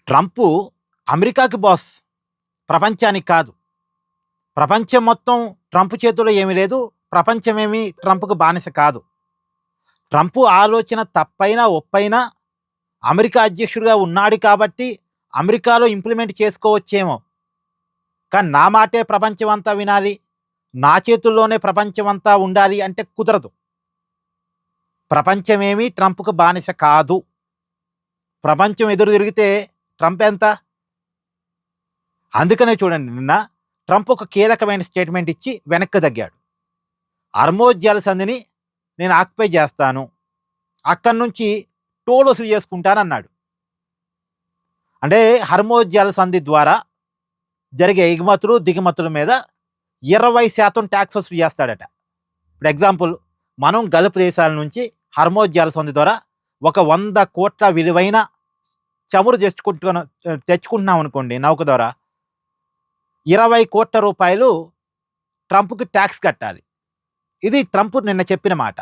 Trump అమెరికాకి boss. ప్రపంచానికి కాదు. ప్రపంచం మొత్తం ట్రంప్ చేతుల్లో ఏమీ లేదు. ప్రపంచమేమి ట్రంప్‌కి బానిస కాదు. ట్రంప్ ఆలోచన తప్పైనా, ఒప్పైనా అమెరికా అధ్యక్షుడిగా ఉన్నాడు కాబట్టి అమెరికాలో ఇంప్లిమెంట్ చేసుకోవచ్చేమో. కానీ నా మాటే ప్రపంచమంతా వినాలి. నా చేతుల్లోనే ప్రపంచమంతా ఉండాలి అంటే కుదరదు. ప్రపంచమేమి ట్రంప్‌కి బానిస కాదు. ప్రపంచం ఎదురు తిరిగితే ట్రంప్ ఎంత? అందుకనే చూడండి నిన్న ట్రంప్ ఒక కీలకమైన స్టేట్మెంట్ ఇచ్చి వెనక్కి తగ్గాడు. హర్మోజ్ జలసంధిని నేను ఆక్యుపై చేస్తాను. అక్కడి నుంచి టోల్ వసూలు చేసుకుంటానన్నాడు. అంటే హర్మోజ్ జలసంధి ద్వారా జరిగే ఎగుమతులు, దిగుమతుల మీద 20% ట్యాక్స్ వసూలు చేస్తాడట. ఇప్పుడు ఎగ్జాంపుల్ మనం గల్ఫ్ దేశాల నుంచి హర్మోజ్ జలసంధి ద్వారా ఒక 100 కోట్ల విలువైన చమురు తెచ్చుకుంటున్నాం అనుకోండి నౌక ద్వారా 20 కోట్ల రూపాయలు ట్రంప్‌కి ట్యాక్స్ కట్టాలి. ఇది ట్రంప్ నిన్న చెప్పిన మాట.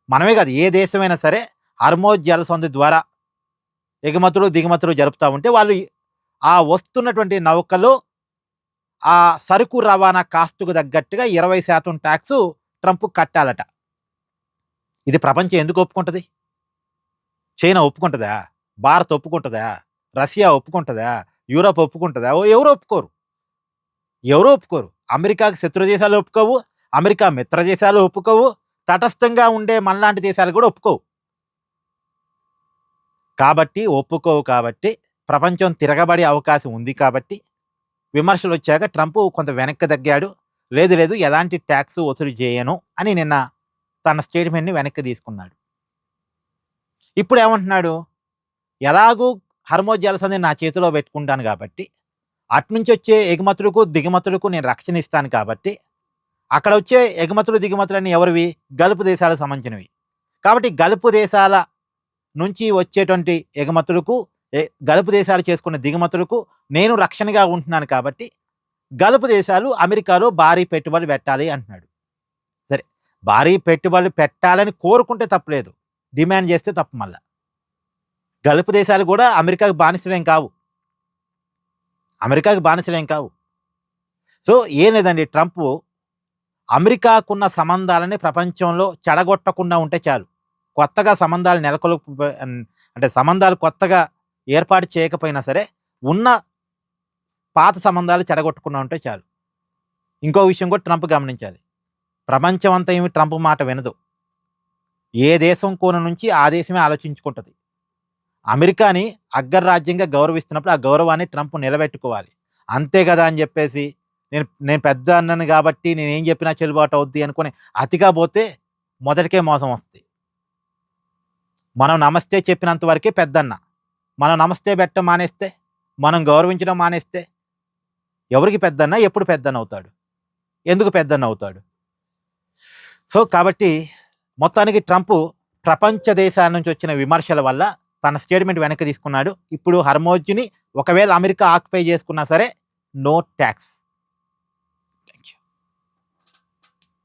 మనమే కాదు ఏ దేశమైనా సరే హర్మోజ్ జలసంధి ద్వారా ఎగుమతులు, దిగుమతులు జరుపుతా ఉంటే వాళ్ళు ఆ వస్తున్నటువంటి నౌకలో ఆ సరుకు రవాణా కాస్ట్‌కు తగ్గట్టుగా 20% ట్యాక్స్ ట్రంప్ కట్టాలట. ఇది ప్రపంచం ఎందుకు ఒప్పుకుంటది? చైనా ఒప్పుకుంటదా? భారత్ ఒప్పుకుంటదా? రష్యా ఒప్పుకుంటదా? యూరోప్ ఒప్పుకుంటదా? ఎవరు ఒప్పుకోరు. ఎవరు ఒప్పుకోరు. అమెరికాకి శత్రు దేశాలు ఒప్పుకోవు. అమెరికా మిత్ర దేశాలు ఒప్పుకోవు. తటస్థంగా ఉండే మనలాంటి దేశాలు కూడా ఒప్పుకోవు. కాబట్టి ఒప్పుకోవు కాబట్టి ప్రపంచం తిరగబడే అవకాశం ఉంది కాబట్టి విమర్శలొచ్చాక ట్రంప్ కొంత వెనక్కి తగ్గాడు. లేదు లేదు ఎలాంటి ట్యాక్స్ వసూలు చేయను అని నిన్న తన స్టేట్మెంట్‌ని వెనక్కి తీసుకున్నాడు. ఇప్పుడేమంటున్నాడు? ఎలాగూ హర్మోజ్ జలసంధిని నా చేతిలో పెట్టుకుంటాను కాబట్టి అటునుంచొచ్చే ఎగుమతులకు, దిగుమతులకు నేను రక్షణ ఇస్తాను కాబట్టి అక్కడ వచ్చే ఎగుమతులు, దిగుమతులన్నీ ఎవరివి? గల్ఫ్ దేశాలకు సంబంధించినవి. కాబట్టి గల్ఫ్ దేశాల నుంచి వచ్చేటువంటి ఎగుమతులకు, గల్ఫ్ దేశాలు చేసుకున్న దిగుమతులకు నేను రక్షణగా ఉంటున్నాను కాబట్టి గల్ఫ్ దేశాలు అమెరికాలో భారీ పెట్టుబడులు పెట్టాలి అంటున్నాడు. సరే, భారీ పెట్టుబడులు పెట్టాలని కోరుకుంటే తప్పులేదు. డిమాండ్ చేస్తే తప్పు మళ్ళా. గల్ఫ్ దేశాలు కూడా అమెరికాకి బానిసలేం కావు. అమెరికాకి బానిసలేం కావు. సో ఏం లేదండి, ట్రంప్ అమెరికాకున్న సంబంధాలని ప్రపంచంలో చెడగొట్టకుండా ఉంటే చాలు. కొత్తగా సంబంధాలు అంటే సంబంధాలు కొత్తగా ఏర్పాటు చేయకపోయినా సరే ఉన్న పాత సంబంధాలు చెడగొట్టకుండా ఉంటే చాలు. ఇంకో విషయం కూడా ట్రంప్ గమనించాలి. ప్రపంచం అంతా ఏమి ట్రంప్ మాట వినదు. ఏ దేశం కోణ నుంచి ఆ దేశమే ఆలోచించుకుంటది. అమెరికాని అగ్రరాజ్యంగా గౌరవిస్తున్నప్పుడు ఆ గౌరవాన్ని ట్రంప్ నిలబెట్టుకోవాలి. అంతే కదా అని చెప్పేసి నేను పెద్ద అన్నను కాబట్టి నేనేం చెప్పినా చెల్లుబాటు అవుద్ది అనుకుని అతిగా పోతే మొదటికే మోసం వస్తది. మనం నమస్తే చెప్పినంత వరకే పెద్దన్న. మనం నమస్తే పెట్టడం మానేస్తే, మనం గౌరవించడం మానేస్తే ఎవరికి పెద్దన్న? ఎప్పుడు పెద్దన్న అవుతాడు? ఎందుకు పెద్దన్న అవుతాడు? సో కాబట్టి మొత్తానికి ట్రంప్ ప్రపంచ దేశాల నుంచి వచ్చిన విమర్శల వల్ల తన స్టేట్మెంట్ వెనక్కి తీసుకున్నాడు. ఇప్పుడు హర్మోజ్‌ని ఒకవేళ అమెరికా ఆక్యుపై చేసుకున్నా సరే నో ట్యాక్స్.